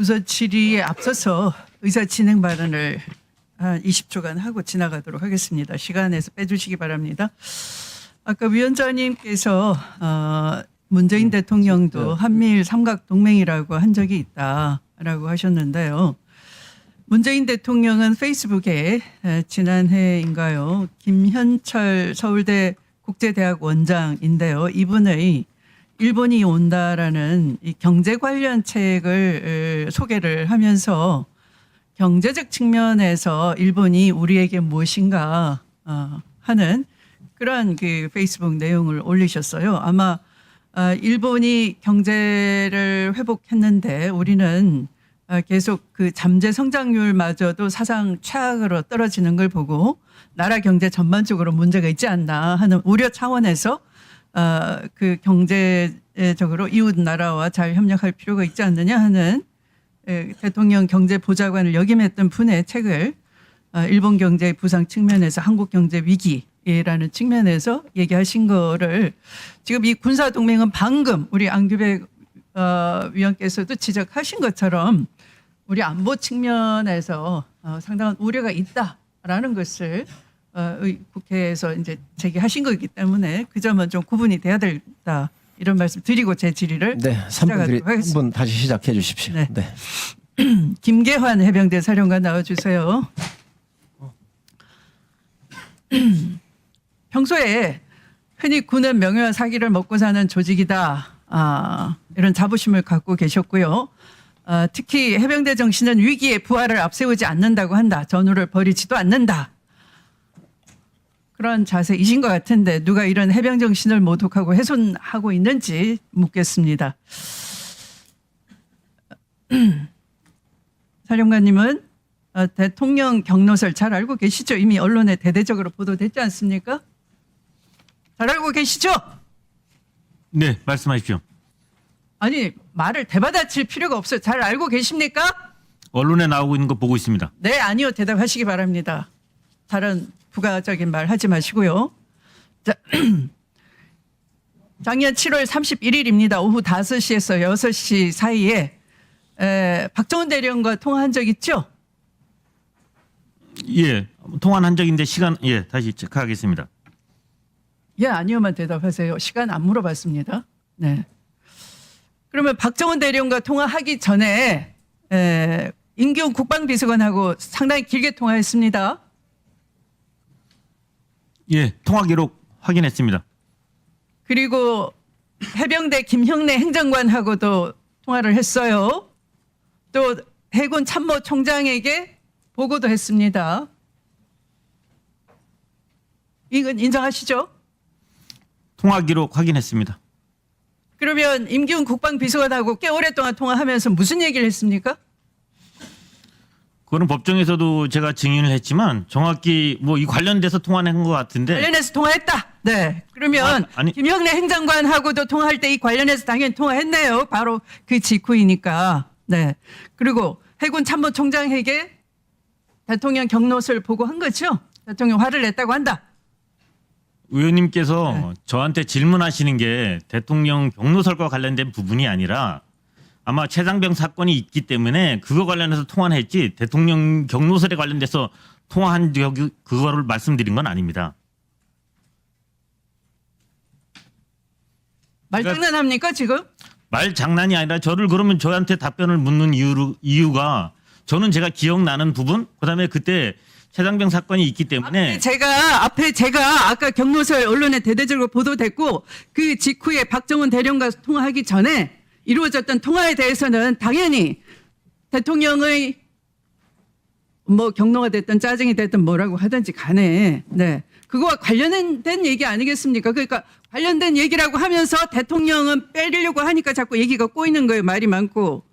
우선 질의에 앞서서 의사 진행 발언을 한 20초간 하고 지나가도록 하겠습니다. 시간에서 빼주시기 바랍니다. 아까 위원장님께서 문재인 대통령도 한미일 삼각동맹이라고 한 적이 있다라고 하셨는데요. 문재인 대통령은 페이스북에 지난해인가요? 김현철 서울대 국제대학 원장인데요. 이분의 일본이 온다라는 이 경제 관련 책을 소개를 하면서 경제적 측면에서 일본이 우리에게 무엇인가 하는 그러한 그 페이스북 내용을 올리셨어요. 아마 일본이 경제를 회복했는데 우리는 계속 그 잠재 성장률마저도 사상 최악으로 떨어지는 걸 보고 나라 경제 전반적으로 문제가 있지 않나 하는 우려 차원에서 그 경제적으로 이웃 나라와 잘 협력할 필요가 있지 않느냐 하는 대통령 경제보좌관을 역임했던 분의 책을 일본 경제 부상 측면에서 한국 경제 위기라는 측면에서 얘기하신 거를 지금 이 군사동맹은 방금 우리 안규백 위원께서도 지적하신 것처럼 우리 안보 측면에서 상당한 우려가 있다라는 것을 국회에서 이제 제기하신 거기 때문에 그 점은 좀 구분이 돼야 된다. 이런 말씀 드리고 제 질의를 시작하도록 하겠습니다. 3분 다시 시작해 주십시오. 네. 네. 김계환 해병대 사령관 나와주세요. 평소에 흔히 군은 명예와 사기를 먹고 사는 조직이다. 이런 자부심을 갖고 계셨고요. 특히 해병대 정신은 위기에 부하를 앞세우지 않는다고 한다. 전우를 버리지도 않는다. 그런 자세이신 것 같은데 누가 이런 해병 정신을 모독하고 훼손하고 있는지 묻겠습니다. 사령관님은 대통령 경로설 잘 알고 계시죠? 이미 언론에 대대적으로 보도됐지 않습니까? 잘 알고 계시죠? 네, 말씀하십시오. 아니 말을 대받아칠 필요가 없어요. 잘 알고 계십니까? 언론에 나오고 있는 거 보고 있습니다. 네, 아니요. 대답하시기 바랍니다. 다른 부가적인 말 하지 마시고요. 자, 작년 7월 31일입니다. 오후 5시에서 6시 사이에 박정훈 대령과 통화한 적 있죠? 예, 통화한 적인데 시간 다시 체크하겠습니다. 예, 아니요만 대답하세요. 시간 안 물어봤습니다. 네. 그러면 박정훈 대령과 통화하기 전에 임기훈 국방비서관하고 상당히 길게 통화했습니다. 예, 통화 기록 확인했습니다. 그리고 해병대 김형래 행정관하고도 통화를 했어요. 또 해군 참모총장에게 보고도 했습니다. 이건 인정하시죠? 통화 기록 확인했습니다. 그러면 임기훈 국방비서관하고 꽤 오랫동안 통화하면서 무슨 얘기를 했습니까? 그거는 법정에서도 제가 증인을 했지만 정확히 뭐 이 관련돼서 통화한 것 같은데. 관련해서 통화했다. 네. 그러면 아니. 김형래 행정관하고도 통화할 때 이 관련해서 당연히 통화했네요. 바로 그 직후이니까. 네. 그리고 해군 참모총장에게 대통령 경로를 보고한 거죠. 대통령 화를 냈다고 한다. 의원님께서 저한테 질문하시는 게 대통령 경로설과 관련된 부분이 아니라 아마 최장병 사건이 있기 때문에 그거 관련해서 통화를 했지 대통령 경로설에 관련돼서 통화한 적이 그거를 말씀드린 건 아닙니다. 말장난합니까 지금? 말 장난이 아니라 저를 그러면 저한테 답변을 묻는 이유가 저는 제가 기억나는 부분 그다음에 그때 최장병 사건이 있기 때문에 앞에 제가 아까 경로설 언론에 대대적으로 보도됐고 그 직후에 박정훈 대령과 통화하기 전에 이루어졌던 통화에 대해서는 당연히 대통령의 뭐 경로가 됐든 짜증이 됐든 뭐라고 하든지 간에 네 그거와 관련된 얘기 아니겠습니까? 그러니까 관련된 얘기라고 하면서 대통령은 빼려고 하니까 자꾸 얘기가 꼬이는 거예요. 말이 많고.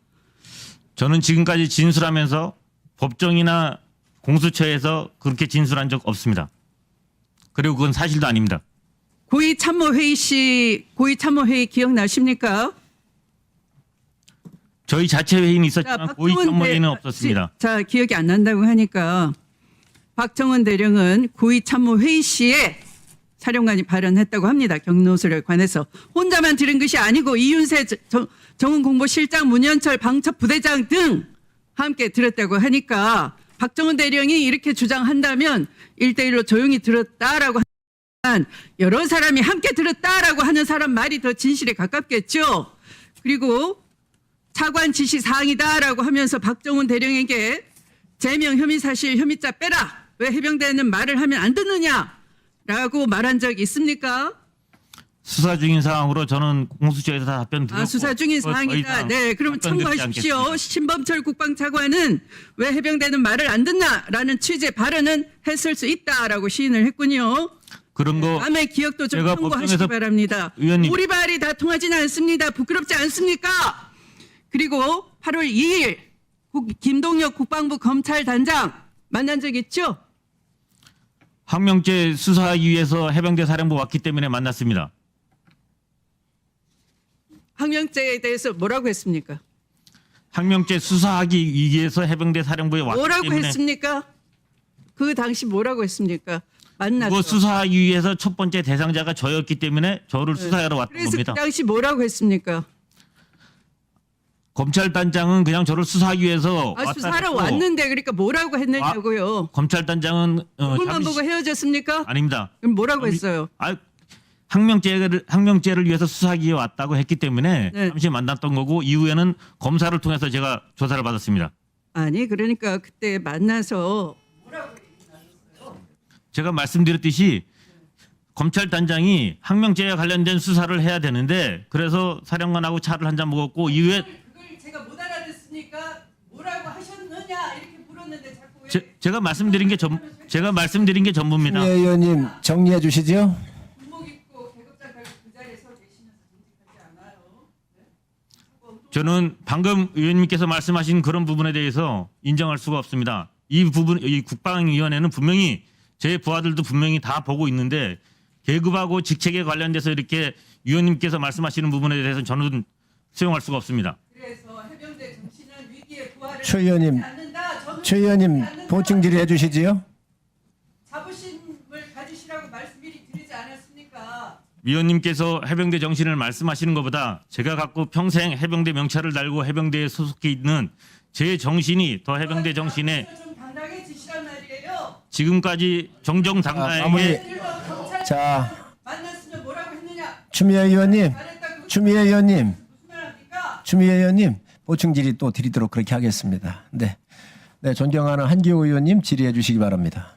저는 지금까지 진술하면서 법정이나 공수처에서 그렇게 진술한 적 없습니다. 그리고 그건 사실도 아닙니다. 고위 참모회의 기억나십니까? 저희 자체 회의는 있었지만 고위 참모회의는 없었습니다. 자, 기억이 안 난다고 하니까 박정훈 대령은 고위 참모회의 시에 사령관이 발언했다고 합니다. 경로설에 관해서. 혼자만 들은 것이 아니고 이윤세 정은공보실장, 문현철 방첩부대장 등 함께 들었다고 하니까 박정훈 대령이 이렇게 주장한다면 1대1로 조용히 들었다라고 하면 여러 사람이 함께 들었다라고 하는 사람 말이 더 진실에 가깝겠죠. 그리고 차관 지시 사항이다라고 하면서 박정훈 대령에게 제명 혐의 사실 혐의자 빼라. 왜 해병대는 말을 하면 안 듣느냐라고 말한 적 있습니까? 수사 중인 사항으로 저는 공수처에서 다 답변 드렸고. 수사 중인 더 사항이다. 이상 네, 그럼 답변 드리지 참고하십시오. 않겠습니다. 신범철 국방차관은 왜 해병대는 말을 안 듣나라는 취지의 발언은 했을 수 있다라고 시인을 했군요. 그런 거 남의 기억도 좀 제가 참고하시기 법정에서 바랍니다. 의원님. 우리 발이 다 통하지는 않습니다. 부끄럽지 않습니까? 그리고 8월 2일 김동혁 국방부 검찰단장 만난 적 있죠? 항명죄 수사하기 위해서 해병대 사령부 왔기 때문에 만났습니다. 항명죄에 대해서 뭐라고 했습니까? 항명죄 수사하기 위해서 해병대 사령부에 왔기 뭐라고 때문에 했습니까? 그 당시 뭐라고 했습니까? 만나서. 그거 수사하기 위해서 첫 번째 대상자가 저였기 때문에 저를 수사하러 왔던 그래서 겁니다. 그 당시 뭐라고 했습니까? 검찰단장은 그냥 저를 수사하기 위해서 아, 왔다 수사하러 했고, 왔는데 그러니까 뭐라고 했느냐고요. 검찰단장은 얼굴만 보고 헤어졌습니까? 아닙니다. 그럼 뭐라고 했어요? 항명죄를 위해서 수사하기 위해 왔다고 했기 때문에 네. 잠시 만났던 거고 이후에는 검사를 통해서 제가 조사를 받았습니다. 아니 그러니까 그때 만나서 제가 말씀드렸듯이 검찰단장이 항명죄와 관련된 수사를 해야 되는데 그래서 사령관하고 차를 한잔 먹었고 이후에 그걸 제가 못 알아듣으니까 뭐라고 하셨느냐 이렇게 물었는데 자꾸 왜 제가 말씀드린 게 전부입니다. 네, 의원님 정리해 주시죠. 군복 입고 계급장 갈고 그 자리에 서 계시면서 정직하지 않아요. 저는 방금 의원님께서 말씀하신 그런 부분에 대해서 인정할 수가 없습니다. 이 국방위원회는 분명히 제 부하들도 분명히 다 보고 있는데 계급하고 직책에 관련돼서 이렇게 위원님께서 말씀하시는 부분에 대해서 저는 수용할 수가 없습니다. 그래서 해병대 정치는 위기에 부활을 최 의원님, 하지 않는다. 저는 최 의원님 그렇지 않는다. 보충 질의해 주시지요. 자부심을 가지시라고 말씀 미리 드리지 않았습니까? 위원님께서 해병대 정신을 말씀하시는 것보다 제가 갖고 평생 해병대 명찰을 달고 해병대에 소속해 있는 제 정신이 더 해병대 정신에 좀 당당해지시란 말이에요. 지금까지 정정당당하게 자, 만났으면 뭐라고 했느냐? 추미애 의원님, 잘했다. 그거 추미애 의원님, 무슨 말 합니까? 추미애 의원님 보충 질의 또 드리도록 그렇게 하겠습니다. 네, 존경하는 한기호 의원님 질의해 주시기 바랍니다.